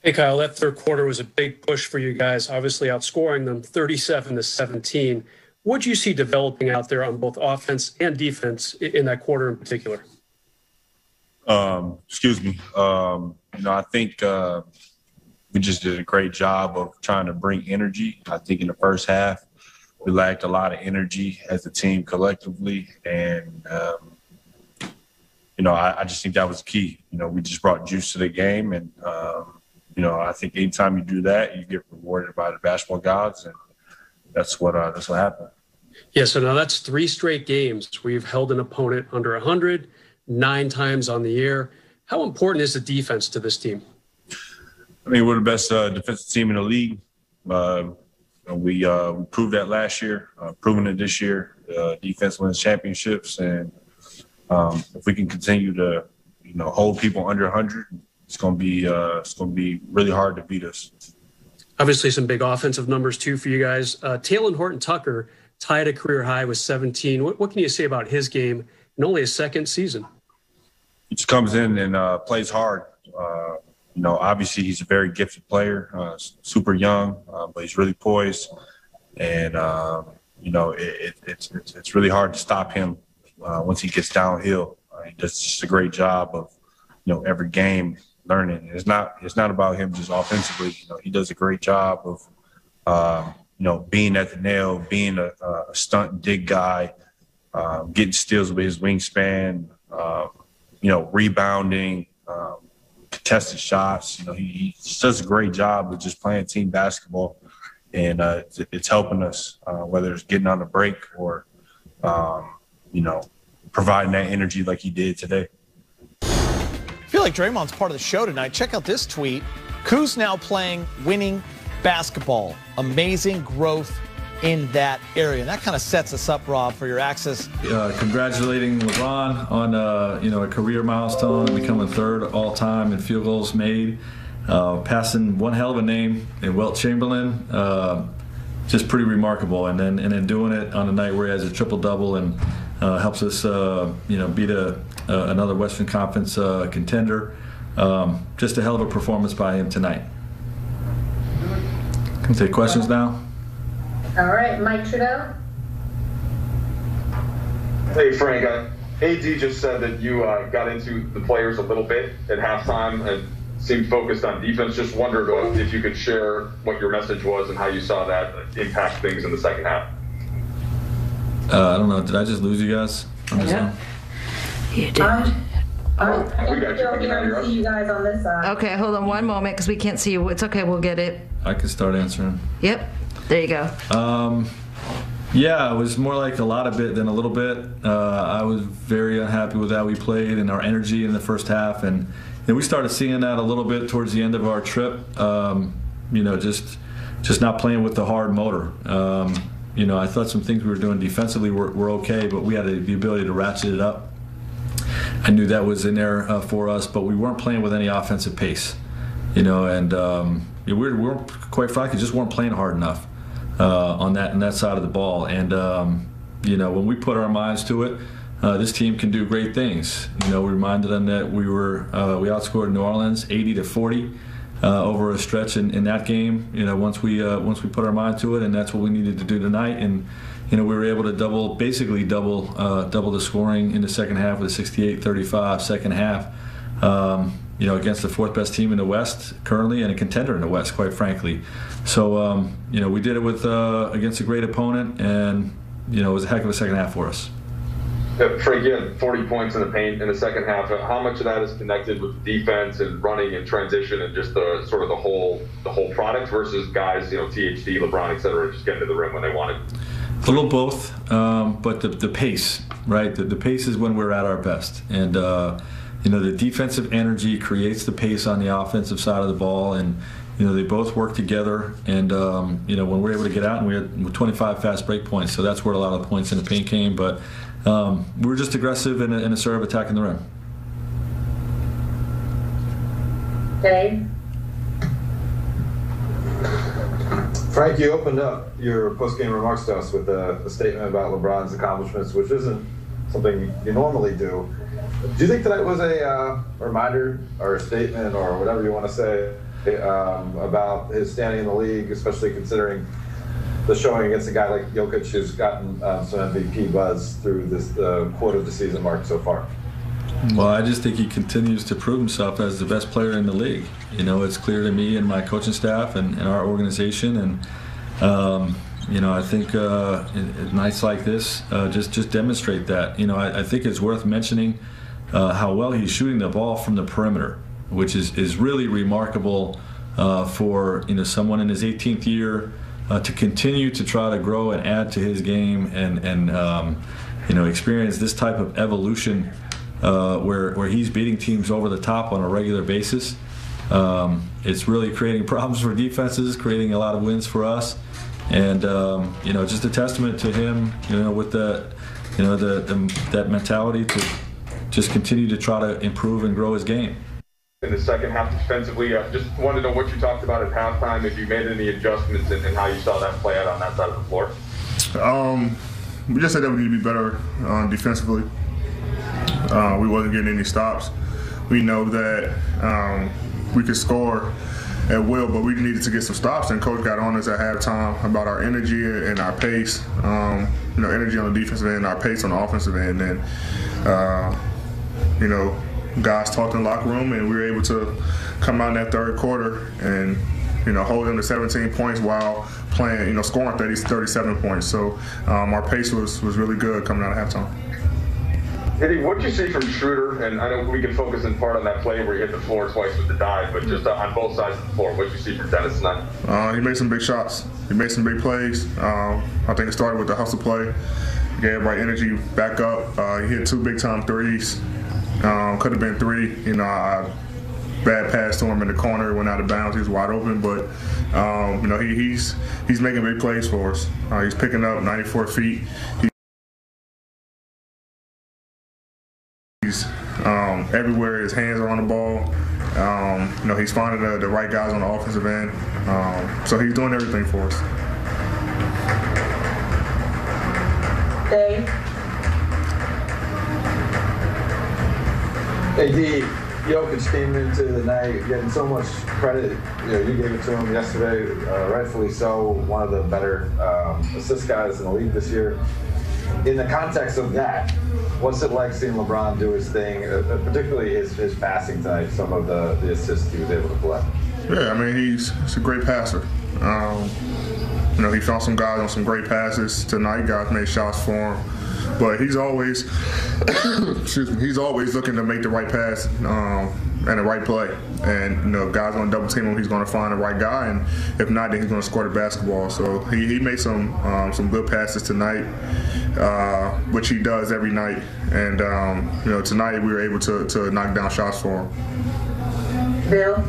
Hey, Kyle, that third quarter was a big push for you guys, obviously outscoring them 37-17. What do you see developing out there on both offense and defense in that quarter in particular? Excuse me. I think we just did a great job of trying to bring energy. I think in the first half, we lacked a lot of energy as a team collectively. And, I just think that was key. We just brought juice to the game. And, I think anytime you do that, you get rewarded by the basketball gods. And that's what happened. Yeah, so now that's 3 straight games where you've held an opponent under 100, 9 times on the year. How important is the defense to this team? I mean, we're the best defensive team in the league. We proved that last year, proving it this year. Defense wins championships, and if we can continue to, hold people under 100, it's going to be really hard to beat us. Obviously, some big offensive numbers too for you guys. Talen Horton-Tucker tied a career high with 17. What can you say about his game in only his second season? He just comes in and plays hard. Obviously he's a very gifted player, super young, but he's really poised. And, it's really hard to stop him once he gets downhill. He does just a great job of, every game learning. It's not about him just offensively. He does a great job of, being at the nail, being a stunt and dig guy, getting steals with his wingspan, rebounding, contested shots. He does a great job of just playing team basketball, and it's helping us, whether it's getting on the break or, providing that energy like he did today. I feel like Draymond's part of the show tonight. Check out this tweet. Kuz now playing winning basketball. Amazing growth in that area. And that kind of sets us up, Rob, for your access. Congratulating LeBron on a career milestone, becoming 3rd all time in field goals made, passing one hell of a name in Wilt Chamberlain. Just pretty remarkable. And then doing it on a night where he has a triple-double and helps us beat another Western Conference contender. Just a hell of a performance by him tonight. Can we take questions now? All right, Mike Trudeau. Hey, Frank. AD just said that you got into the players a little bit at halftime and seemed focused on defense. Just wondered if you could share what your message was and how you saw that impact things in the second half. I don't know. Did I just lose you guys? Yeah. You did. We got you. See you guys on this side. Okay, hold on one moment because we can't see you. It's okay. We'll get it. I can start answering. Yep. There you go. Yeah, it was more like a lot of it than a little bit. I was very unhappy with how we played and our energy in the first half, and we started seeing that a little bit towards the end of our trip. Just not playing with the hard motor. I thought some things we were doing defensively were okay, but we had the ability to ratchet it up. I knew that was in there for us, but we weren't playing with any offensive pace. We weren't, quite frankly, just weren't playing hard enough on that side of the ball. And when we put our minds to it, this team can do great things. We reminded them that we outscored New Orleans 80-40 over a stretch in that game. Once we put our mind to it, and that's what we needed to do tonight. And we were able to basically double the scoring in the second half with a 68-35 second half. Against the 4th best team in the West currently and a contender in the West, quite frankly. So, we did it with against a great opponent, and it was a heck of a second half for us. Yeah, Frank, you had 40 points in the paint in the second half. How much of that is connected with defense and running and transition and just the whole product versus guys, THD, LeBron, et cetera, just getting to the rim when they wanted? A little both, but the pace, right? The pace is when we're at our best, and the defensive energy creates the pace on the offensive side of the ball, and they both work together. And when we're able to get out, and we had 25 fast break points, so that's where a lot of the points in the paint came. But we were just aggressive in a serve attacking the rim. Okay. Frank, you opened up your post-game remarks to us with a statement about LeBron's accomplishments, which isn't something you normally do. Do you think that was a reminder or a statement or whatever you want to say about his standing in the league, especially considering the showing against a guy like Jokic, who's gotten some MVP buzz through this quarter of the season mark so far? Well, I just think he continues to prove himself as the best player in the league. You know, it's clear to me and my coaching staff and our organization, and you know, I think nights like this just demonstrate that. You know, I think it's worth mentioning how well he's shooting the ball from the perimeter, which is really remarkable for, you know, someone in his 18th year to continue to try to grow and add to his game and you know, experience this type of evolution where he's beating teams over the top on a regular basis. It's really creating problems for defenses, creating a lot of wins for us, and you know, just a testament to him, you know, with the, you know, that mentality to just continue to try to improve and grow his game. In the second half defensively, just wanted to know what you talked about at halftime, if you made any adjustments and how you saw that play out on that side of the floor. We just said that we need to be better defensively. We wasn't getting any stops. We know that we could score at will, but we needed to get some stops, and coach got on us at halftime about our energy and our pace. You know, energy on the defensive end, our pace on the offensive end, and you know, guys talked in the locker room, and we were able to come out in that third quarter and, you know, hold them to 17 points while playing, you know, scoring 37 points. So our pace was really good coming out of halftime. Eddie, what did you see from Schroeder? And I know we can focus in part on that play where he hit the floor twice with the dive, but just on both sides of the floor, what did you see from Dennis tonight? He made some big shots. He made some big plays. I think it started with the hustle play. Gave everybody energy back up. He hit 2 big-time threes. Could have been 3. You know, bad pass to him in the corner, went out of bounds. He was wide open, but you know, he's making big plays for us. He's picking up 94 feet. He's everywhere. His hands are on the ball. You know, he's finding the right guys on the offensive end. So he's doing everything for us. Hey, D, Jokic came into the night getting so much credit. You know, you gave it to him yesterday, rightfully so. One of the better assist guys in the league this year. In the context of that, what's it like seeing LeBron do his thing, particularly his passing tonight, some of the assists he was able to collect? Yeah, I mean, he's a great passer. You know, he found some guys on some great passes tonight. Guys made shots for him. But he's always, excuse me, he's always looking to make the right pass and the right play. And, you know, if guys want to double team him, he's going to find the right guy. And if not, then he's going to score the basketball. So he made some good passes tonight, which he does every night. And, you know, tonight we were able to knock down shots for him. Bill?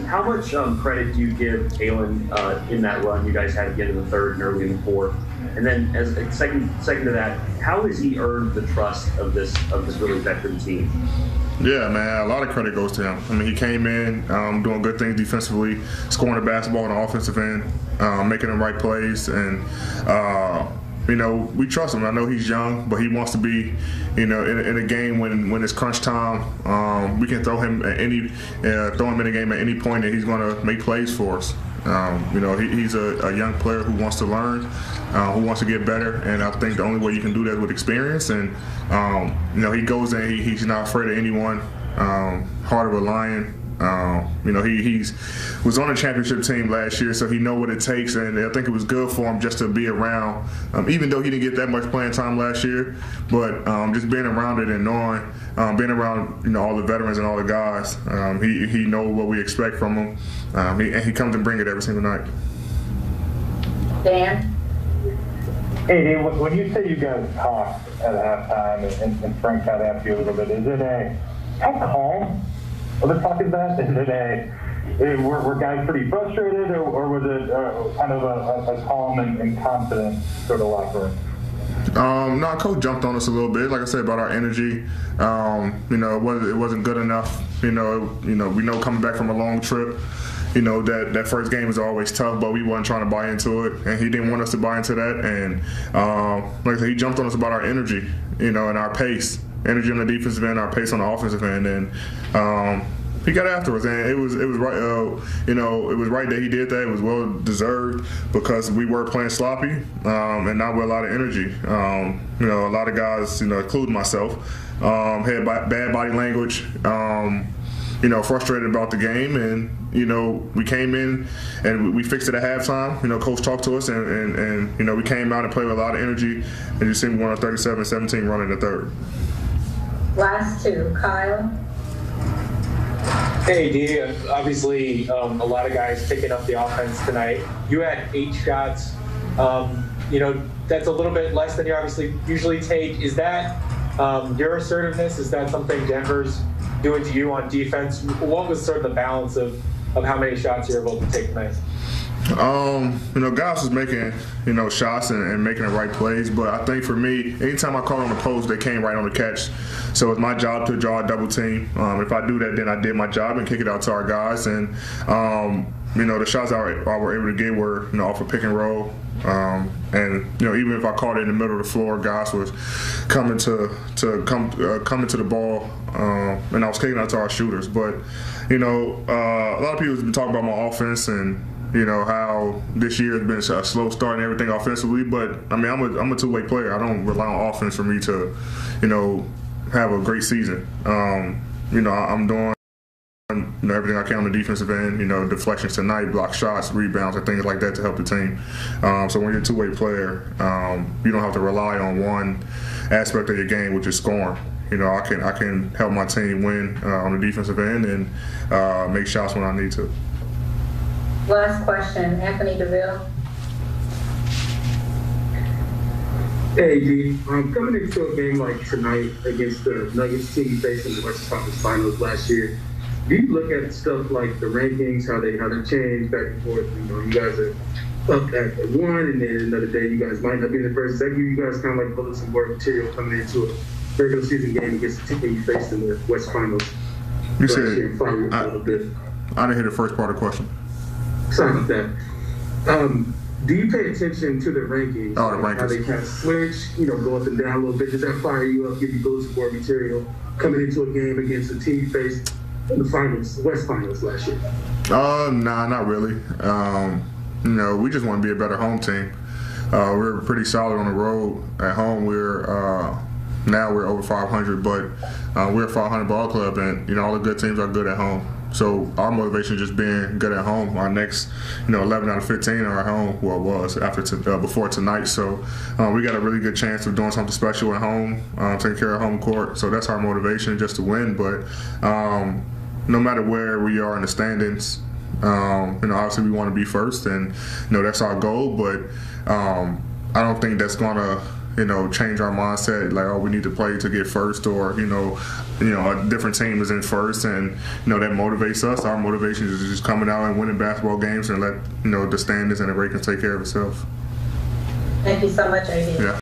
How much credit do you give Kalen in that run you guys had to get in the third and early in the fourth? And then, as a second to that, how has he earned the trust of this really veteran team? Yeah, man, a lot of credit goes to him. I mean, he came in doing good things defensively, scoring the basketball on the offensive end, making the right plays, and you know, we trust him. I know he's young, but he wants to be, you know, in a game when it's crunch time. We can throw him at throw him in a game at any point, and he's going to make plays for us. You know, he's a young player who wants to learn, who wants to get better, and I think the only way you can do that is with experience. And you know, he goes in, he's not afraid of anyone, heart of a lion. You know, he was on the championship team last year, so he know what it takes, and I think it was good for him just to be around, even though he didn't get that much playing time last year, but just being around it and knowing, being around, you know, all the veterans and all the guys, he knows what we expect from him, and he comes and bring it every single night. Dan? Hey, Dave, when you say you guys talked at halftime and Frank got after you a little bit, is it how calm the talk is that? Is it were guys pretty frustrated, or was it kind of a calm and confident sort of locker room? No, coach jumped on us a little bit. Like I said, about our energy. You know, it wasn't good enough. You know, we know coming back from a long trip, you know, that first game is always tough, but we wasn't trying to buy into it, and he didn't want us to buy into that. And like I said, he jumped on us about our energy, you know, and our pace. Energy on the defensive end, our pace on the offensive end, and He got after us, and it was right. You know, it was right that he did that. It was well deserved because we were playing sloppy and not with a lot of energy. You know, a lot of guys, you know, including myself, had bad body language. You know, frustrated about the game, and you know, we came in and we fixed it at halftime. You know, coach talked to us, and you know, we came out and played with a lot of energy, and you see we won a 37-17 run in the third. Last two, Kyle. Hey, D, obviously a lot of guys picking up the offense tonight. You had 8 shots. You know, that's a little bit less than you obviously usually take. Is that your assertiveness? Is that something Denver's doing to you on defense? What was sort of the balance of how many shots you were able to take tonight? You know, guys was making, you know, shots and making the right plays, but I think for me, anytime I caught on the post, they came right on the catch. So it's my job to draw a double team. If I do that, then I did my job and kick it out to our guys. And you know, the shots I were able to get were, you know, off a pick and roll. And you know, even if I caught it in the middle of the floor, guys was coming to the ball, and I was kicking out to our shooters. But you know, a lot of people have been talking about my offense and you know how this year has been a slow start and everything offensively. But I mean, I'm a two-way player. I don't rely on offense for me to, you know, have a great season. You know, I'm doing, you know, everything I can on the defensive end, you know, deflections tonight, block shots, rebounds, and things like that to help the team. So when you're a two-way player, you don't have to rely on one aspect of your game, which is scoring. You know, I can help my team win on the defensive end and make shots when I need to. Last question, Anthony DeVille. Hey, D. Coming into a game like tonight against the Nuggets team facing the Western Conference Finals last year, do you look at stuff like the rankings, how they change back and forth? You know, you guys are up at 1, and then another day you guys might not be in the first. Does that give you guys kind of like pulling some more material coming into a regular season game against the team you faced in the West Finals? You said I didn't hear the first part of the question. Sorry about that. Do you pay attention to the rankings? Oh, the rankings. How they kind of switch, you know, go up and down a little bit. Does that fire you up, give you boost more material coming into a game against a team you faced in the finals, West Finals last year? Nah, not really. You know, we just want to be a better home team. We're pretty solid on the road. At home, now we're over 500, but we're a 500 ball club, and you know all the good teams are good at home. So our motivation is just being good at home. Our next, you know, 11 out of 15 are at home. Well, it was before tonight. So we got a really good chance of doing something special at home, taking care of home court. So that's our motivation, just to win. But no matter where we are in the standings, you know, obviously we want to be first, and you know that's our goal. But I don't think that's gonna, you know, change our mindset. Like, oh, we need to play to get first, or you know, a different team is in first, and you know that motivates us. Our motivation is just coming out and winning basketball games, and let you know the standings and the rankings take care of itself. Thank you so much, AD. Yeah.